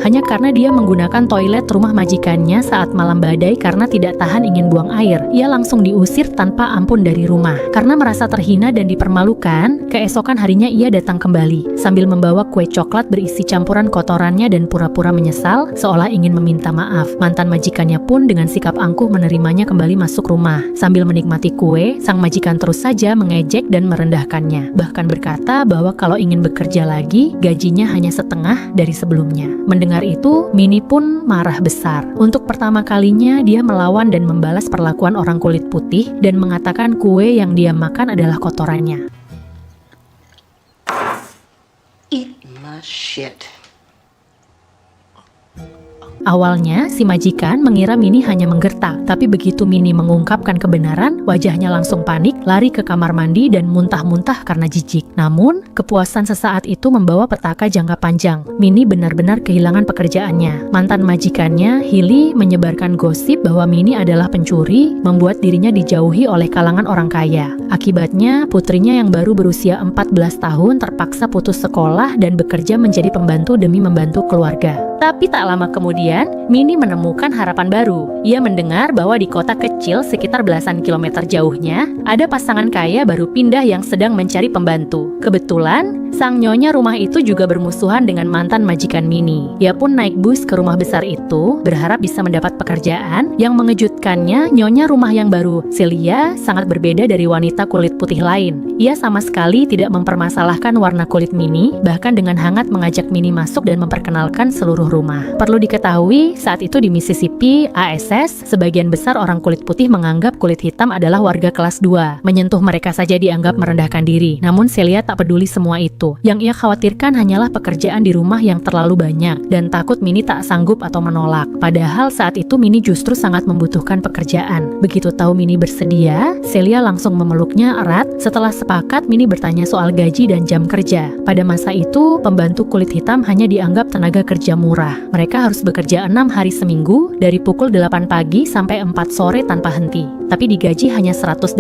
hanya karena dia menggunakan toilet rumah majikannya saat malam badai karena tidak tahan ingin buang air. Ia langsung diusir tanpa ampun dari rumah. Karena merasa terhina dan dipermalukan, keesokan harinya ia datang kembali sambil membawa kue coklat berisi campuran kotorannya dan pura-pura menyesal seolah ingin meminta maaf. Mantan majikannya pun dengan sikap angkuh menerimanya kembali masuk rumah. Sambil menikmati kue, sang majikan terus saja mengejek dan merendahkannya. Bahkan berkata bahwa kalau ingin bekerja lagi, gajinya hanya setengah dari sebelumnya. Mendengar itu, Minnie pun marah besar. Untuk pertama kalinya dia melawan dan membalas perlakuan orang kulit putih dan mengatakan kue yang dia makan adalah kotorannya. Eat my shit. Awalnya, si majikan mengira Minnie hanya menggertak, tapi begitu Minnie mengungkapkan kebenaran, wajahnya langsung panik, lari ke kamar mandi dan muntah-muntah karena jijik. Namun, kepuasan sesaat itu membawa petaka jangka panjang. Minnie benar-benar kehilangan pekerjaannya. Mantan majikannya, Hilly, menyebarkan gosip bahwa Minnie adalah pencuri, membuat dirinya dijauhi oleh kalangan orang kaya. Akibatnya, putrinya yang baru berusia 14 tahun terpaksa putus sekolah dan bekerja menjadi pembantu demi membantu keluarga. Tapi tak lama kemudian, Minnie menemukan harapan baru. Ia mendengar bahwa di kota kecil sekitar belasan kilometer jauhnya, ada pasangan kaya baru pindah yang sedang mencari pembantu. Kebetulan, sang nyonya rumah itu juga bermusuhan dengan mantan majikan Minnie. Ia pun naik bus ke rumah besar itu, berharap bisa mendapat pekerjaan. Yang mengejutkannya, nyonya rumah yang baru, Celia, sangat berbeda dari wanita kulit putih lain. Ia sama sekali tidak mempermasalahkan warna kulit Minnie, bahkan dengan hangat mengajak Minnie masuk dan memperkenalkan seluruh rumah. Perlu diketahui, saat itu di Mississippi, ASS, sebagian besar orang kulit putih menganggap kulit hitam adalah warga kelas 2. Menyentuh mereka saja dianggap merendahkan diri. Namun Celia tak peduli semua itu. Yang ia khawatirkan hanyalah pekerjaan di rumah yang terlalu banyak, dan takut Minnie tak sanggup atau menolak. Padahal saat itu Minnie justru sangat membutuhkan pekerjaan. Begitu tahu Minnie bersedia, Celia langsung memeluknya erat. Setelah sepakat, Minnie bertanya soal gaji dan jam kerja. Pada masa itu, pembantu kulit hitam hanya dianggap tenaga kerja murah. Mereka harus bekerja 6 hari seminggu, dari pukul 8 pagi sampai 4 sore tanpa henti. Tapi digaji hanya $182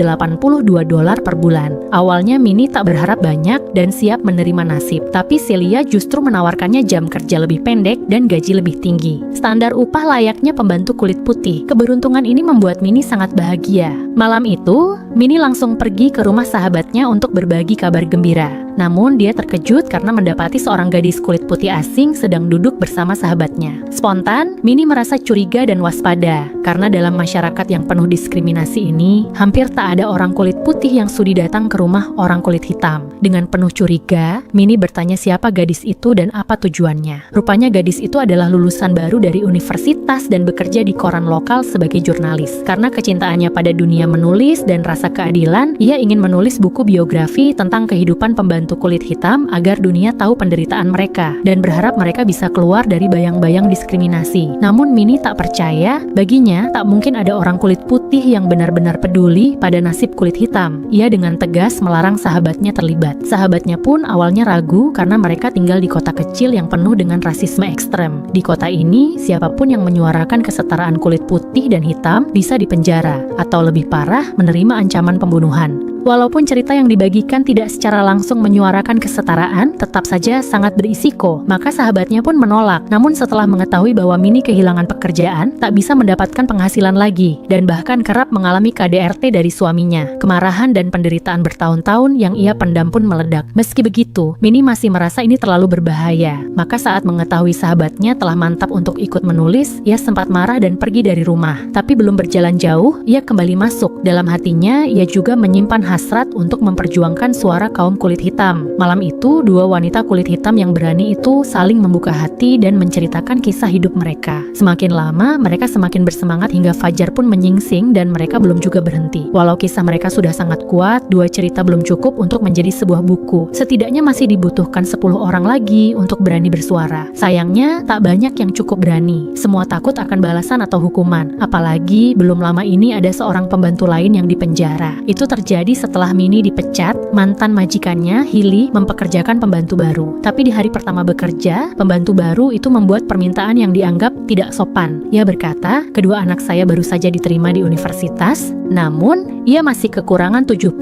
per bulan. Awalnya Minnie tak berharap banyak dan siap menerima nasib. Tapi Celia justru menawarkannya jam kerja lebih pendek dan gaji lebih tinggi. Standar upah layaknya pembantu kulit putih. Keberuntungan ini membuat Minnie sangat bahagia. Malam itu, Minnie langsung pergi ke rumah sahabatnya untuk berbagi kabar gembira. Namun dia terkejut karena mendapati seorang gadis kulit putih asing sedang duduk bersama sahabatnya. Spontan, Minnie merasa curiga dan waspada. Karena dalam masyarakat yang penuh diskriminasi ini, hampir tak ada orang kulit putih yang sudi datang ke rumah orang kulit hitam. Dengan penuh curiga, Minnie bertanya siapa gadis itu dan apa tujuannya. Rupanya gadis itu adalah lulusan baru dari universitas dan bekerja di koran lokal sebagai jurnalis. Karena kecintaannya pada dunia menulis dan rasa keadilan, ia ingin menulis buku biografi tentang kehidupan pembantu kulit hitam agar dunia tahu penderitaan mereka dan berharap mereka bisa keluar dari bayang-bayang diskriminasi. Namun Minnie tak percaya, baginya tak mungkin ada orang kulit putih yang benar-benar peduli pada nasib kulit hitam. Ia dengan tegas melarang sahabatnya terlibat. Sahabatnya pun awalnya ragu karena mereka tinggal di kota kecil yang penuh dengan rasisme ekstrem. Di kota ini, siapapun yang menyuarakan kesetaraan kulit putih dan hitam bisa dipenjara atau lebih parah, menerima ancaman pembunuhan. Walaupun cerita yang dibagikan tidak secara langsung menyuarakan kesetaraan, tetap saja sangat berisiko. Maka sahabatnya pun menolak. Namun setelah mengetahui bahwa Minnie kehilangan pekerjaan, tak bisa mendapatkan penghasilan lagi, dan bahkan kerap mengalami KDRT dari suaminya. Kemarahan dan penderitaan bertahun-tahun yang ia pendam pun meledak. Meski begitu, Minnie masih merasa ini terlalu berbahaya. Maka saat mengetahui sahabatnya telah mantap untuk ikut menulis, ia sempat marah dan pergi dari rumah. Tapi belum berjalan jauh, ia kembali masuk. Dalam hatinya, ia juga menyimpan hasrat untuk memperjuangkan suara kaum kulit hitam. Malam itu, dua wanita kulit hitam yang berani itu saling membuka hati dan menceritakan kisah hidup mereka. Semakin lama, mereka semakin bersemangat hingga fajar pun menyingsing dan mereka belum juga berhenti. Walau kisah mereka sudah sangat kuat, dua cerita belum cukup untuk menjadi sebuah buku. Setidaknya masih dibutuhkan 10 orang lagi untuk berani bersuara. Sayangnya, tak banyak yang cukup berani. Semua takut akan balasan atau hukuman. Apalagi, belum lama ini ada seorang pembantu lain yang dipenjara. Itu terjadi setelah Minnie dipecat, mantan majikannya, Hilly, mempekerjakan pembantu baru. Tapi di hari pertama bekerja, pembantu baru itu membuat permintaan yang dianggap tidak sopan. Ia berkata, kedua anak saya baru saja diterima di universitas, namun ia masih kekurangan $75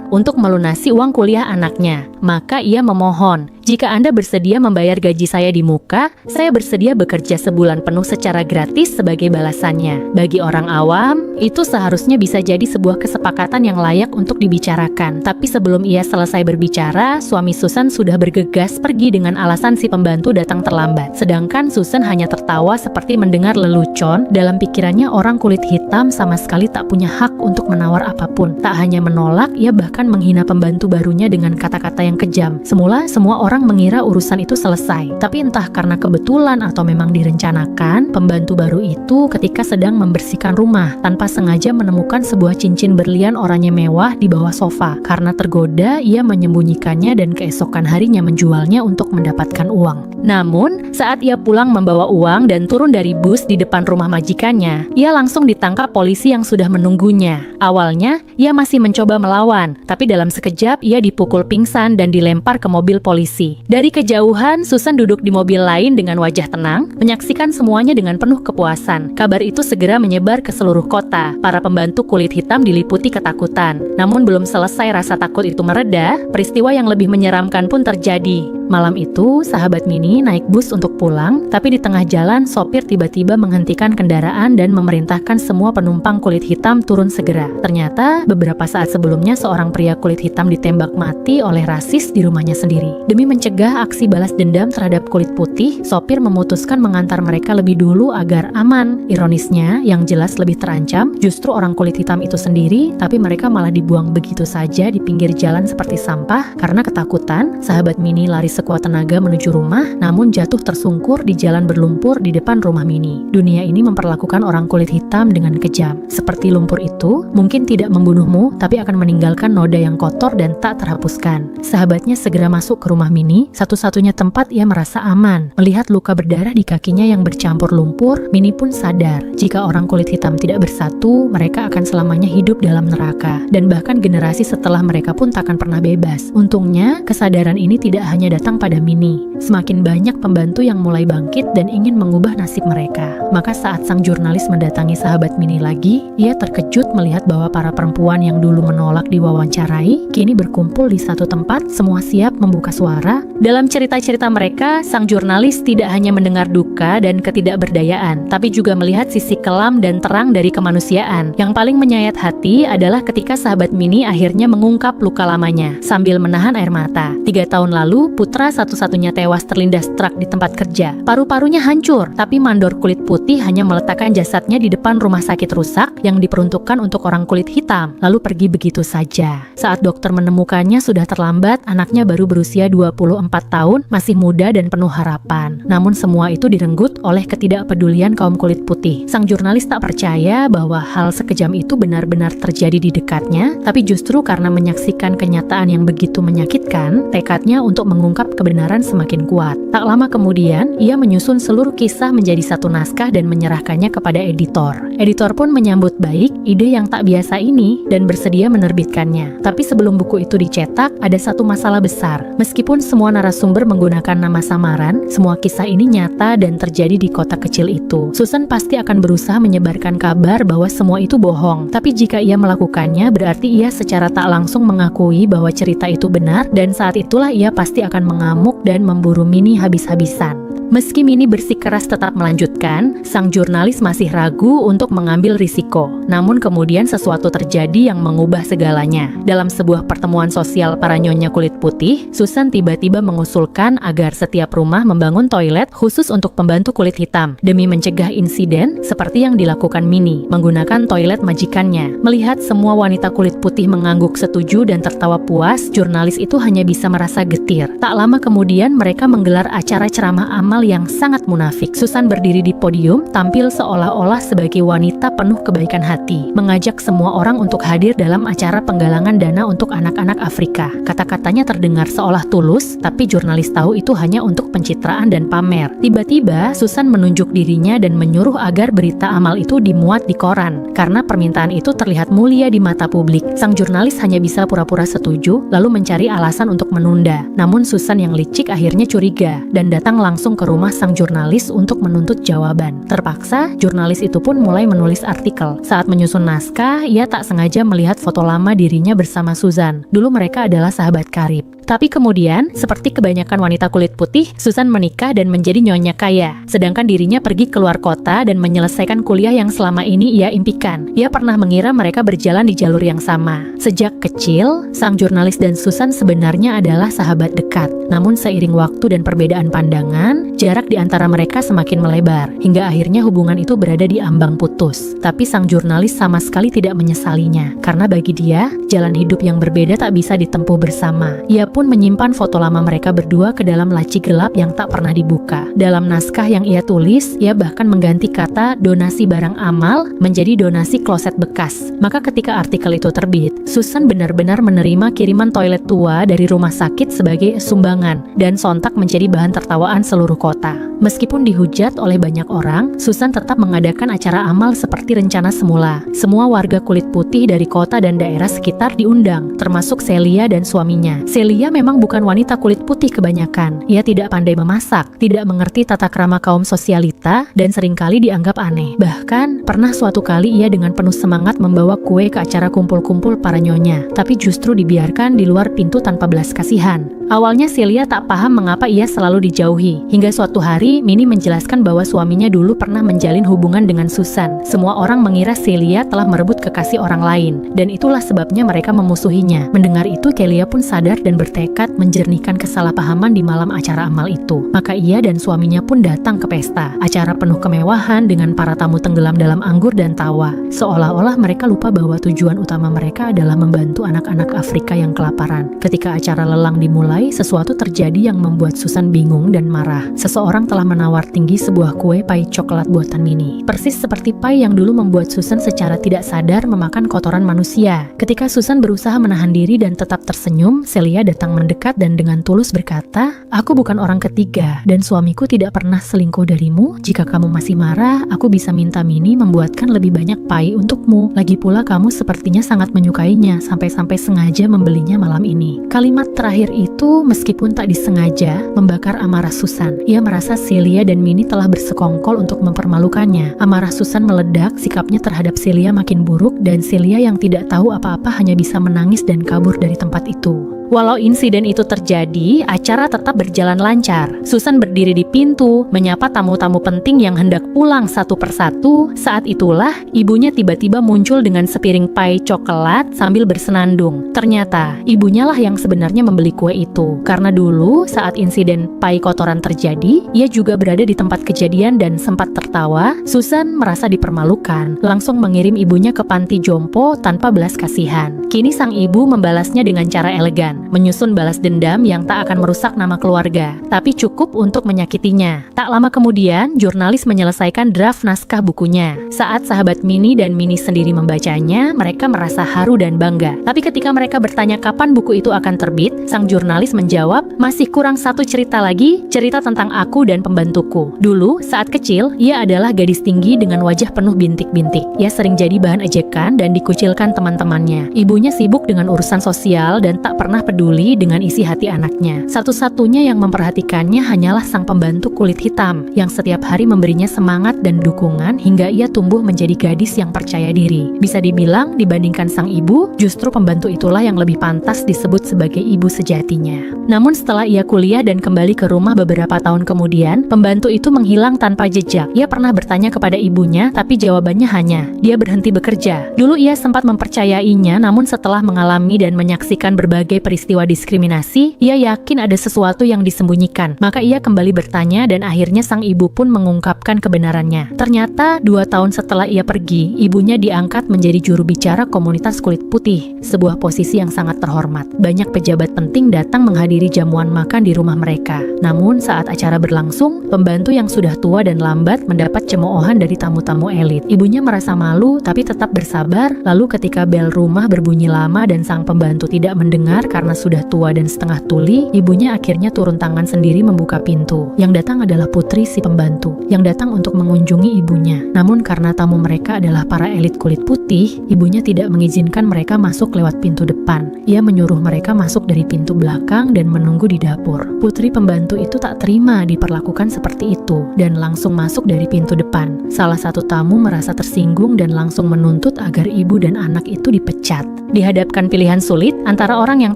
untuk melunasi uang kuliah anaknya. Maka ia memohon, jika Anda bersedia membayar gaji saya di muka, saya bersedia bekerja sebulan penuh secara gratis sebagai balasannya. Bagi orang awam, itu seharusnya bisa jadi sebuah kesepakatan yang layak untuk dibicarakan. Tapi sebelum ia selesai berbicara, suami Susan sudah bergegas pergi dengan alasan si pembantu datang terlambat. Sedangkan Susan hanya tertawa seperti mendengar lelucon. Dalam pikirannya, orang kulit hitam sama sekali tak punya hak untuk menawar apapun. Tak hanya menolak, ia bahkan menghina pembantu barunya dengan kata-kata yang kejam. Semula, semua orang mengira urusan itu selesai. Tapi entah karena kebetulan atau memang direncanakan, pembantu baru itu ketika sedang membersihkan rumah, tanpa sengaja menemukan sebuah cincin berlian oranye mewah di bawah sofa. Karena tergoda, ia menyembunyikannya dan keesokan harinya menjualnya untuk mendapatkan uang. Namun, saat ia pulang membawa uang dan turun dari bus di depan rumah majikannya, ia langsung ditangkap polisi yang sudah menunggunya. Awalnya, ia masih mencoba melawan, tapi dalam sekejap ia dipukul pingsan dan dilempar ke mobil polisi. Dari kejauhan, Susan duduk di mobil lain dengan wajah tenang, menyaksikan semuanya dengan penuh kepuasan. Kabar itu segera menyebar ke seluruh kota. Para pembantu kulit hitam diliputi ketakutan. Namun belum selesai rasa takut itu mereda, peristiwa yang lebih menyeramkan pun terjadi. Malam itu, sahabat Minnie naik bus untuk pulang, tapi di tengah jalan, sopir tiba-tiba menghentikan kendaraan dan memerintahkan semua penumpang kulit hitam turun segera. Ternyata, beberapa saat sebelumnya seorang pria kulit hitam ditembak mati oleh rasis di rumahnya sendiri. Demi mencegah aksi balas dendam terhadap kulit putih, sopir memutuskan mengantar mereka lebih dulu agar aman. Ironisnya, yang jelas lebih terancam justru orang kulit hitam itu sendiri, tapi mereka malah dibuang begitu saja di pinggir jalan seperti sampah. Karena ketakutan, sahabat Minnie lari sekuat tenaga menuju rumah, namun jatuh tersungkur di jalan berlumpur di depan rumah Minnie. Dunia ini memperlakukan orang kulit hitam dengan kejam. Seperti lumpur itu, mungkin tidak membunuhmu, tapi akan meninggalkan noda yang kotor dan tak terhapuskan. Sahabatnya segera masuk ke rumah Minnie, satu-satunya tempat ia merasa aman. Melihat luka berdarah di kakinya yang bercampur lumpur, Minnie pun sadar, jika orang kulit hitam tidak bersatu, mereka akan selamanya hidup dalam neraka. Dan bahkan generasi setelah mereka pun takkan pernah bebas. Untungnya, kesadaran ini tidak hanya datang pada Minnie. Semakin banyak pembantu yang mulai bangkit dan ingin mengubah nasib mereka. Maka saat sang jurnalis mendatangi sahabat Minnie lagi, ia terkejut melihat bahwa para perempuan yang dulu menolak diwawancarai, kini berkumpul di satu tempat, semua siap membuka suara. Dalam cerita-cerita mereka, sang jurnalis tidak hanya mendengar duka dan ketidakberdayaan, tapi juga melihat sisi kelam dan terang dari kemanusiaan. Yang paling menyayat hati adalah ketika sahabat Minnie akhirnya mengungkap luka lamanya, sambil menahan air mata. 3 tahun lalu, putra satu-satunya tewas terlindas truk di tempat kerja. Paru-parunya hancur, tapi mandor kulit putih hanya meletakkan jasadnya di depan rumah sakit rusak yang diperuntukkan untuk orang kulit hitam, lalu pergi begitu saja. Saat dokter menemukannya sudah terlambat, anaknya baru berusia 24 tahun, masih muda dan penuh harapan. Namun semua itu direnggut oleh ketidakpedulian kaum kulit putih. Sang jurnalis tak percaya bahwa hal sekejam itu benar-benar terjadi di dekatnya, tapi justru karena menyaksikan kenyataan yang begitu menyakitkan, tekadnya untuk mengungkap kebenaran semakin kuat. Tak lama kemudian, ia menyusun seluruh kisah menjadi satu naskah dan menyerahkannya kepada editor. Editor pun menyambut baik ide yang tak biasa ini dan bersedia menerbitkannya. Tapi sebelum buku itu dicetak, ada satu masalah besar. Meskipun semua narasumber menggunakan nama samaran, semua kisah ini nyata dan terjadi di kota kecil itu. Susan pasti akan berusaha menyebarkan kabar bahwa semua itu bohong. Tapi jika ia melakukannya, berarti ia secara tak langsung mengakui bahwa cerita itu benar, dan saat itulah ia pasti akan mengamuk dan memburu Minnie habis-habisan. Meski Minnie bersikeras tetap melanjutkan, sang jurnalis masih ragu untuk mengambil risiko. Namun kemudian sesuatu terjadi yang mengubah segalanya. Dalam sebuah pertemuan sosial para nyonya kulit putih, Susan tiba-tiba mengusulkan agar setiap rumah membangun toilet khusus untuk pembantu kulit hitam, demi mencegah insiden seperti yang dilakukan Minnie, menggunakan toilet majikannya. Melihat semua wanita kulit putih mengangguk setuju dan tertawa puas, jurnalis itu hanya bisa merasa getir. Tak lama kemudian mereka menggelar acara ceramah amal yang sangat munafik. Susan berdiri di podium, tampil seolah-olah sebagai wanita penuh kebaikan hati, mengajak semua orang untuk hadir dalam acara penggalangan dana untuk anak-anak Afrika. Kata-katanya terdengar seolah tulus, tapi jurnalis tahu itu hanya untuk pencitraan dan pamer. Tiba-tiba, Susan menunjuk dirinya dan menyuruh agar berita amal itu dimuat di koran. Karena permintaan itu terlihat mulia di mata publik, sang jurnalis hanya bisa pura-pura setuju, lalu mencari alasan untuk menunda. Namun Susan Susan yang licik akhirnya curiga dan datang langsung ke rumah sang jurnalis untuk menuntut jawaban. Terpaksa, jurnalis itu pun mulai menulis artikel. Saat menyusun naskah, ia tak sengaja melihat foto lama dirinya bersama Susan. Dulu mereka adalah sahabat karib. Tapi kemudian, seperti kebanyakan wanita kulit putih, Susan menikah dan menjadi nyonya kaya. Sedangkan dirinya pergi keluar kota dan menyelesaikan kuliah yang selama ini ia impikan. Ia pernah mengira mereka berjalan di jalur yang sama. Sejak kecil, sang jurnalis dan Susan sebenarnya adalah sahabat dekat. Namun seiring waktu dan perbedaan pandangan, jarak di antara mereka semakin melebar. Hingga akhirnya hubungan itu berada di ambang putus. Tapi sang jurnalis sama sekali tidak menyesalinya. Karena bagi dia, jalan hidup yang berbeda tak bisa ditempuh bersama. Ia pun menyimpan foto lama mereka berdua ke dalam laci gelap yang tak pernah dibuka. Dalam naskah yang ia tulis, ia bahkan mengganti kata donasi barang amal menjadi donasi kloset bekas. Maka ketika artikel itu terbit, Susan benar-benar menerima kiriman toilet tua dari rumah sakit sebagai sumbangan dan sontak menjadi bahan tertawaan seluruh kota. Meskipun dihujat oleh banyak orang, Susan tetap mengadakan acara amal seperti rencana semula. Semua warga kulit putih dari kota dan daerah sekitar diundang, termasuk Celia dan suaminya. Celia memang bukan wanita kulit putih kebanyakan. Ia tidak pandai memasak, tidak mengerti tata krama kaum sosialita, dan seringkali dianggap aneh. Bahkan, pernah suatu kali ia dengan penuh semangat membawa kue ke acara kumpul-kumpul para nyonya, tapi justru dibiarkan di luar pintu tanpa belas kasihan. Awalnya Celia tak paham mengapa ia selalu dijauhi. Hingga suatu hari, Minnie menjelaskan bahwa suaminya dulu pernah menjalin hubungan dengan Susan. Semua orang mengira Celia telah merebut kekasih orang lain, dan itulah sebabnya mereka memusuhinya. Mendengar itu, Celia pun sadar dan bertekad menjernihkan kesalahpahaman di malam acara amal itu. Maka ia dan suaminya pun datang ke pesta. Acara penuh kemewahan dengan para tamu tenggelam dalam anggur dan tawa. Seolah-olah mereka lupa bahwa tujuan utama mereka adalah membantu anak-anak Afrika yang kelaparan. Ketika acara lelang dimulai, sesuatu terjadi yang membuat Susan bingung dan marah. Seseorang telah menawar tinggi sebuah kue pai coklat buatan Minnie. Persis seperti pai yang dulu membuat Susan secara tidak sadar memakan kotoran manusia. Ketika Susan berusaha menahan diri dan tetap tersenyum, Celia datang mendekat dan dengan tulus berkata, "Aku bukan orang ketiga dan suamiku tidak pernah selingkuh darimu. Jika kamu masih marah, aku bisa minta Minnie membuatkan lebih banyak pai untukmu. Lagi pula kamu sepertinya sangat menyukainya sampai-sampai sengaja membelinya malam ini." Kalimat terakhir itu meskipun tak disengaja membakar amarah Susan. Ia merasa Celia dan Minnie telah bersekongkol untuk mempermalukannya. Amarah Susan meledak, sikapnya terhadap Celia makin buruk dan Celia yang tidak tahu apa-apa hanya bisa menangis dan kabur dari tempat itu. Walau insiden itu terjadi, acara tetap berjalan lancar. Susan berdiri di pintu, menyapa tamu-tamu penting yang hendak pulang satu persatu. Saat itulah, ibunya tiba-tiba muncul dengan sepiring pai coklat sambil bersenandung. Ternyata, ibunya lah yang sebenarnya membeli kue itu. Karena dulu, saat insiden pai kotoran terjadi, ia juga berada di tempat kejadian dan sempat tertawa. Susan merasa dipermalukan, langsung mengirim ibunya ke panti jompo tanpa belas kasihan. Kini sang ibu membalasnya dengan cara elegan, menyusun balas dendam yang tak akan merusak nama keluarga, tapi cukup untuk menyakitinya. Tak lama kemudian, jurnalis menyelesaikan draft naskah bukunya. Saat sahabat Minnie dan Minnie sendiri membacanya, mereka merasa haru dan bangga. Tapi ketika mereka bertanya kapan buku itu akan terbit, sang jurnalis menjawab, "Masih kurang satu cerita lagi, cerita tentang aku dan pembantuku. Dulu, saat kecil, ia adalah gadis tinggi dengan wajah penuh bintik-bintik. Ia sering jadi bahan ejekan dan dikucilkan teman-temannya. Ibunya sibuk dengan urusan sosial dan tak pernah peduli dengan isi hati anaknya. Satu-satunya yang memperhatikannya hanyalah sang pembantu kulit hitam yang setiap hari memberinya semangat dan dukungan hingga ia tumbuh menjadi gadis yang percaya diri. Bisa dibilang dibandingkan sang ibu, justru pembantu itulah yang lebih pantas disebut sebagai ibu sejatinya." Namun setelah ia kuliah dan kembali ke rumah beberapa tahun kemudian, pembantu itu menghilang tanpa jejak. Ia pernah bertanya kepada ibunya, tapi jawabannya hanya, dia berhenti bekerja. Dulu ia sempat mempercayainya, namun setelah mengalami dan menyaksikan berbagai peristiwa diskriminasi, ia yakin ada sesuatu yang disembunyikan. Maka ia kembali bertanya dan akhirnya sang ibu pun mengungkapkan kebenarannya. Ternyata 2 tahun setelah ia pergi, ibunya diangkat menjadi juru bicara komunitas kulit putih, sebuah posisi yang sangat terhormat. Banyak pejabat penting datang menghadiri jamuan makan di rumah mereka. Namun saat acara berlangsung, pembantu yang sudah tua dan lambat mendapat cemoohan dari tamu-tamu elit. Ibunya merasa malu tapi tetap bersabar. Lalu ketika bel rumah berbunyi lama dan sang pembantu tidak mendengar karena karena sudah tua dan setengah tuli, ibunya akhirnya turun tangan sendiri membuka pintu. Yang datang adalah putri si pembantu, yang datang untuk mengunjungi ibunya. Namun karena tamu mereka adalah para elit kulit putih, ibunya tidak mengizinkan mereka masuk lewat pintu depan. Ia menyuruh mereka masuk dari pintu belakang dan menunggu di dapur. Putri pembantu itu tak terima diperlakukan seperti itu, dan langsung masuk dari pintu depan. Salah satu tamu merasa tersinggung dan langsung menuntut agar ibu dan anak itu dipecat. Dihadapkan pilihan sulit antara orang yang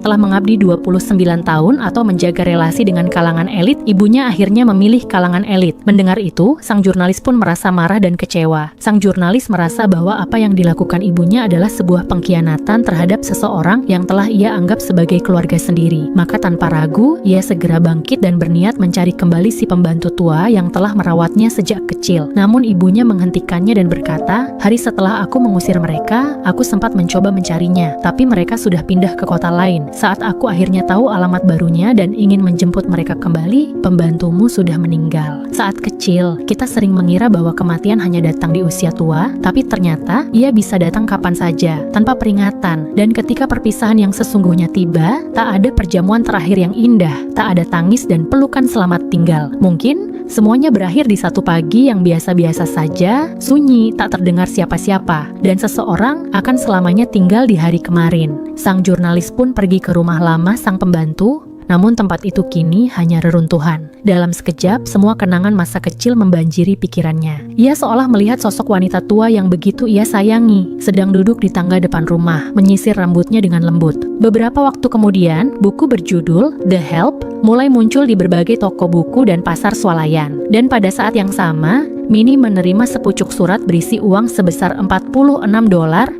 telah mengabdi 29 tahun atau menjaga relasi dengan kalangan elit, ibunya akhirnya memilih kalangan elit. Mendengar itu, sang jurnalis pun merasa marah dan kecewa. Sang jurnalis merasa bahwa apa yang dilakukan ibunya adalah sebuah pengkhianatan terhadap seseorang yang telah ia anggap sebagai keluarga sendiri. Maka tanpa ragu, ia segera bangkit dan berniat mencari kembali si pembantu tua yang telah merawatnya sejak kecil. Namun ibunya menghentikannya dan berkata, "Hari setelah aku mengusir mereka, aku sempat mencoba mencarinya. Tapi mereka sudah pindah ke kota lain. Saat aku akhirnya tahu alamat barunya dan ingin menjemput mereka kembali, pembantumu sudah meninggal." Saat kecil, kita sering mengira bahwa kematian hanya datang di usia tua, tapi ternyata ia bisa datang kapan saja, tanpa peringatan. Dan ketika perpisahan yang sesungguhnya tiba, tak ada perjamuan terakhir yang indah, tak ada tangis dan pelukan selamat tinggal. Mungkin semuanya berakhir di satu pagi yang biasa-biasa saja, sunyi, tak terdengar siapa-siapa, dan seseorang akan selamanya tinggal di hari kemarin. Sang jurnalis pun pergi ke rumah lama sang pembantu, namun tempat itu kini hanya reruntuhan. Dalam sekejap, semua kenangan masa kecil membanjiri pikirannya. Ia seolah melihat sosok wanita tua yang begitu ia sayangi, sedang duduk di tangga depan rumah, menyisir rambutnya dengan lembut. Beberapa waktu kemudian, buku berjudul The Help mulai muncul di berbagai toko buku dan pasar swalayan. Dan pada saat yang sama, Minnie menerima sepucuk surat berisi uang sebesar $46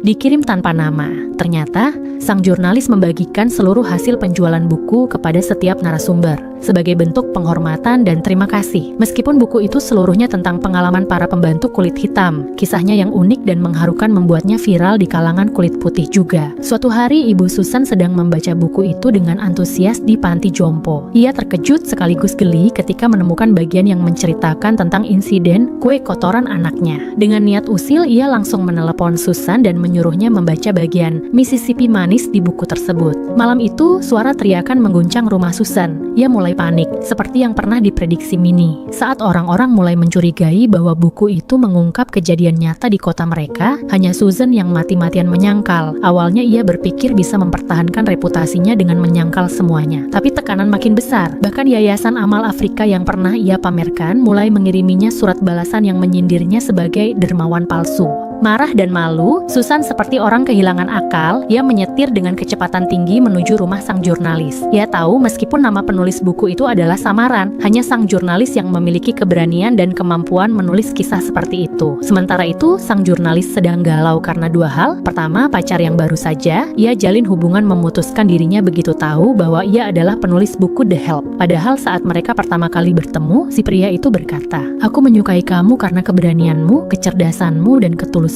dikirim tanpa nama. Ternyata, sang jurnalis membagikan seluruh hasil penjualan buku kepada setiap narasumber sebagai bentuk penghormatan dan terima kasih. Meskipun buku itu seluruhnya tentang pengalaman para pembantu kulit hitam, kisahnya yang unik dan mengharukan membuatnya viral di kalangan kulit putih juga. Suatu hari, Ibu Susan sedang membaca buku itu dengan antusias di panti jompo. Ia terkejut sekaligus geli ketika menemukan bagian yang menceritakan tentang insiden kue kotoran anaknya. Dengan niat usil, ia langsung menelepon Susan dan menyuruhnya membaca bagian Mississippi manis di buku tersebut. Malam itu, suara teriakan mengguncang rumah Susan. Ia mulai panik, seperti yang pernah diprediksi Minnie. Saat orang-orang mulai mencurigai bahwa buku itu mengungkap kejadian nyata di kota mereka, hanya Susan yang mati-matian menyangkal. Awalnya ia berpikir bisa mempertahankan reputasinya dengan menyangkal semuanya. Tapi tekanan makin besar. Bahkan Yayasan Amal Afrika yang pernah ia pamerkan mulai mengiriminya surat balasan yang menyindirnya sebagai dermawan palsu. Marah dan malu, Susan seperti orang kehilangan akal. Ia menyetir dengan kecepatan tinggi menuju rumah sang jurnalis. Ia tahu meskipun nama penulis buku itu adalah samaran, hanya sang jurnalis yang memiliki keberanian dan kemampuan menulis kisah seperti itu. Sementara itu, sang jurnalis sedang galau karena dua hal. Pertama, pacar yang baru saja ia jalin hubungan memutuskan dirinya begitu tahu bahwa ia adalah penulis buku The Help. Padahal saat mereka pertama kali bertemu, si pria itu berkata, "Aku menyukai kamu karena keberanianmu, kecerdasanmu, dan ketulusanmu.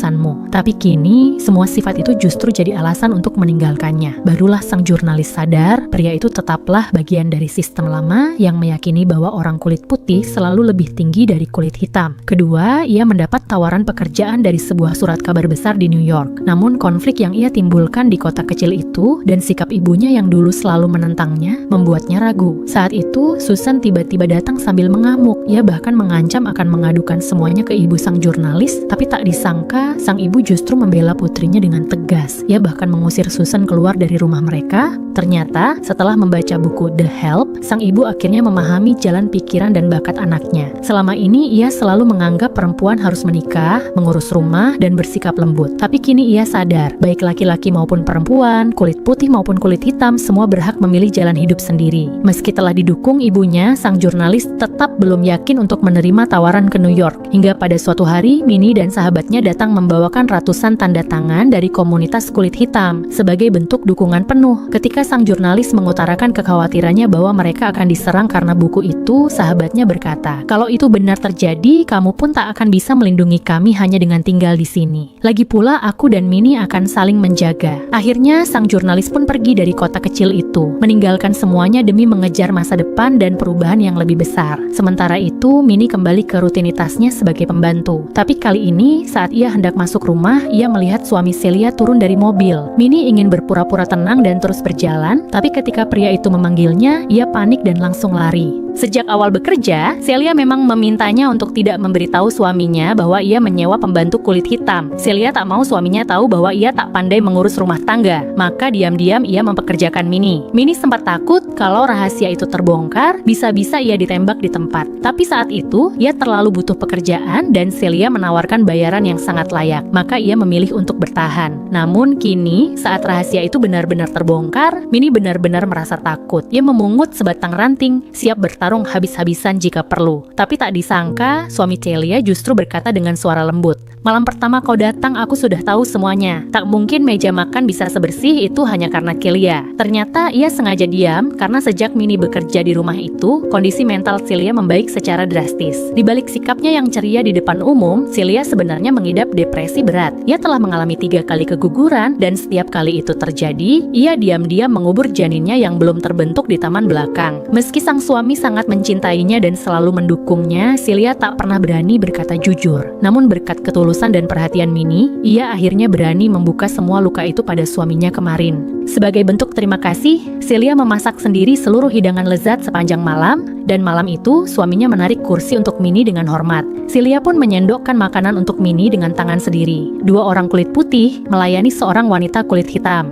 Tapi kini, semua sifat itu justru jadi alasan untuk meninggalkannya." Barulah sang jurnalis sadar, pria itu tetaplah bagian dari sistem lama yang meyakini bahwa orang kulit putih selalu lebih tinggi dari kulit hitam. Kedua, ia mendapat tawaran pekerjaan dari sebuah surat kabar besar di New York. Namun konflik yang ia timbulkan di kota kecil itu dan sikap ibunya yang dulu selalu menentangnya membuatnya ragu. Saat itu, Susan tiba-tiba datang sambil mengamuk. Ia bahkan mengancam akan mengadukan semuanya ke ibu sang jurnalis, tapi tak disangka sang ibu justru membela putrinya dengan tegas. Ia bahkan mengusir Susan keluar dari rumah mereka. Ternyata, setelah membaca buku The Help, sang ibu akhirnya memahami jalan pikiran dan bakat anaknya. Selama ini, ia selalu menganggap perempuan harus menikah, mengurus rumah, dan bersikap lembut. Tapi kini ia sadar, baik laki-laki maupun perempuan, kulit putih maupun kulit hitam, semua berhak memilih jalan hidup sendiri. Meski telah didukung ibunya, sang jurnalis tetap belum yakin untuk menerima tawaran ke New York. Hingga pada suatu hari, Minnie dan sahabatnya datang membawakan ratusan tanda tangan dari komunitas kulit hitam sebagai bentuk dukungan penuh. Ketika sang jurnalis mengutarakan kekhawatirannya bahwa mereka akan diserang karena buku itu, sahabatnya berkata, "Kalau itu benar terjadi, kamu pun tak akan bisa melindungi kami hanya dengan tinggal di sini. Lagi pula, aku dan Minnie akan saling menjaga." Akhirnya, sang jurnalis pun pergi dari kota kecil itu, meninggalkan semuanya demi mengejar masa depan dan perubahan yang lebih besar. Sementara itu, Minnie kembali ke rutinitasnya sebagai pembantu. Tapi kali ini, saat ia hendak masuk rumah, ia melihat suami Celia turun dari mobil. Minnie ingin berpura-pura tenang dan terus berjalan, tapi ketika pria itu memanggilnya, ia panik dan langsung lari. Sejak awal bekerja, Celia memang memintanya untuk tidak memberitahu suaminya bahwa ia menyewa pembantu kulit hitam. Celia tak mau suaminya tahu bahwa ia tak pandai mengurus rumah tangga, maka diam-diam ia mempekerjakan Minnie. Minnie sempat takut kalau rahasia itu terbongkar, bisa-bisa ia ditembak di tempat. Tapi saat itu, ia terlalu butuh pekerjaan dan Celia menawarkan bayaran yang sangat layak, maka ia memilih untuk bertahan. Namun kini, saat rahasia itu benar-benar terbongkar, Minnie benar-benar merasa takut. Ia memungut sebatang ranting, siap bertarung habis-habisan jika perlu. Tapi tak disangka, suami Celia justru berkata dengan suara lembut, "Malam pertama kau datang, aku sudah tahu semuanya. Tak mungkin meja makan bisa sebersih itu hanya karena Celia." Ternyata ia sengaja diam karena sejak Minnie bekerja di rumah itu, kondisi mental Celia membaik secara drastis. Di balik sikapnya yang ceria di depan umum, Celia sebenarnya mengidap depresi berat. Ia telah mengalami 3 kali keguguran dan setiap kali itu terjadi, ia diam-diam mengubur janinnya yang belum terbentuk di taman belakang. Meski sang suami sangat mencintainya dan selalu mendukungnya, Celia tak pernah berani berkata jujur. Namun berkat ketulusan dan perhatian Minnie, ia akhirnya berani membuka semua luka itu pada suaminya kemarin. Sebagai bentuk terima kasih, Celia memasak sendiri seluruh hidangan lezat sepanjang malam, dan malam itu suaminya menarik kursi untuk Minnie dengan hormat. Celia pun menyendokkan makanan untuk Minnie dengan tangan sendiri. 2 orang kulit putih melayani seorang wanita kulit hitam.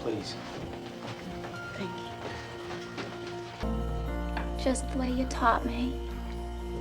Please. Thank you. Just the way you taught me.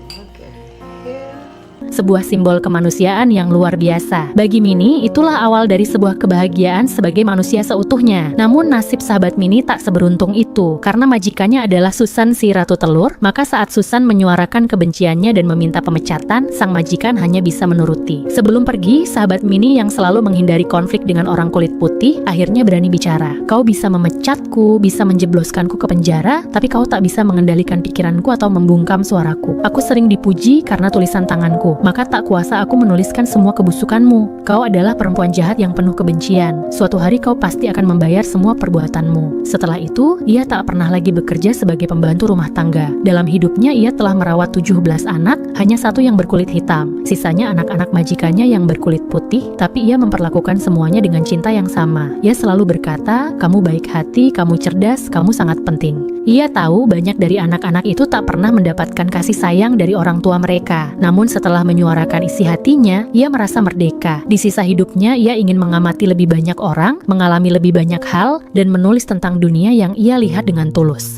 Okay. Here. Sebuah simbol kemanusiaan yang luar biasa. Bagi Minnie, itulah awal dari sebuah kebahagiaan sebagai manusia seutuhnya. Namun nasib sahabat Minnie tak seberuntung itu. Karena majikannya adalah Susan si Ratu Telur, maka saat Susan menyuarakan kebenciannya dan meminta pemecatan, sang majikan hanya bisa menuruti. Sebelum pergi, sahabat Minnie yang selalu menghindari konflik dengan orang kulit putih, akhirnya berani bicara. "Kau bisa memecatku, bisa menjebloskanku ke penjara, tapi kau tak bisa mengendalikan pikiranku atau membungkam suaraku. Aku sering dipuji karena tulisan tanganku, maka tak kuasa aku menuliskan semua kebusukanmu. Kau adalah perempuan jahat yang penuh kebencian. Suatu hari kau pasti akan membayar semua perbuatanmu." Setelah itu, ia tak pernah lagi bekerja sebagai pembantu rumah tangga. Dalam hidupnya, ia telah merawat 17 anak, hanya 1 yang berkulit hitam. Sisanya anak-anak majikannya yang berkulit putih, tapi ia memperlakukan semuanya dengan cinta yang sama. Ia selalu berkata, "Kamu baik hati, kamu cerdas, kamu sangat penting." Ia tahu banyak dari anak-anak itu tak pernah mendapatkan kasih sayang dari orang tua mereka. Namun setelah menyuarakan isi hatinya, ia merasa merdeka. Di sisa hidupnya, ia ingin mengamati lebih banyak orang, mengalami lebih banyak hal, dan menulis tentang dunia yang ia lihat dengan tulus.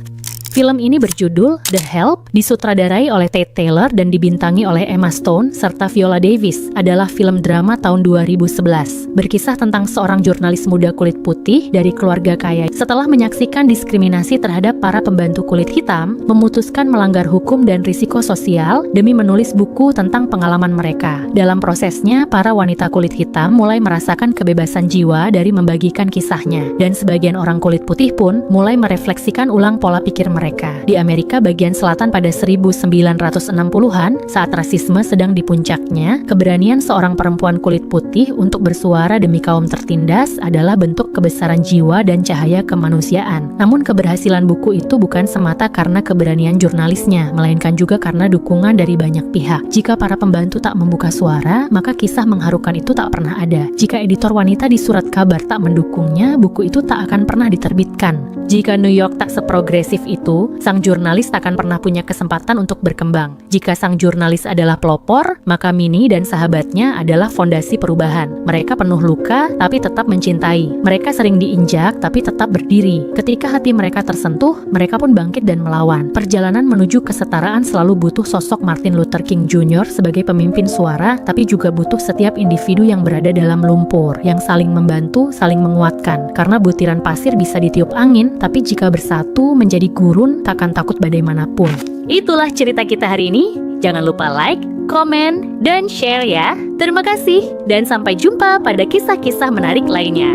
Film ini berjudul The Help, disutradarai oleh Tate Taylor dan dibintangi oleh Emma Stone serta Viola Davis. Adalah film drama tahun 2011. Berkisah tentang seorang jurnalis muda kulit putih dari keluarga kaya. Setelah menyaksikan diskriminasi terhadap para pembantu kulit hitam, memutuskan melanggar hukum dan risiko sosial demi menulis buku tentang pengalaman mereka. Dalam prosesnya, para wanita kulit hitam mulai merasakan kebebasan jiwa dari membagikan kisahnya. Dan sebagian orang kulit putih pun mulai merefleksikan ulang pola pikir mereka. Di Amerika bagian selatan pada 1960-an, saat rasisme sedang di puncaknya, keberanian seorang perempuan kulit putih untuk bersuara demi kaum tertindas adalah bentuk kebesaran jiwa dan cahaya kemanusiaan. Namun keberhasilan buku itu bukan semata karena keberanian jurnalisnya, melainkan juga karena dukungan dari banyak pihak. Jika para pembantu tak membuka suara, maka kisah mengharukan itu tak pernah ada. Jika editor wanita di surat kabar tak mendukungnya, buku itu tak akan pernah diterbitkan. Jika New York tak seprogresif itu, sang jurnalis tak akan pernah punya kesempatan untuk berkembang. Jika sang jurnalis adalah pelopor, maka Minnie dan sahabatnya adalah fondasi perubahan. Mereka penuh luka, tapi tetap mencintai. Mereka sering diinjak, tapi tetap berdiri. Ketika hati mereka tersentuh, mereka pun bangkit dan melawan. Perjalanan menuju kesetaraan selalu butuh sosok Martin Luther King Jr. sebagai pemimpin suara, tapi juga butuh setiap individu yang berada dalam lumpur, yang saling membantu, saling menguatkan. Karena butiran pasir bisa ditiup angin, tapi jika bersatu menjadi gurun, takkan takut badai manapun. Itulah cerita kita hari ini. Jangan lupa like, komen, dan share ya. Terima kasih, dan sampai jumpa pada kisah-kisah menarik lainnya.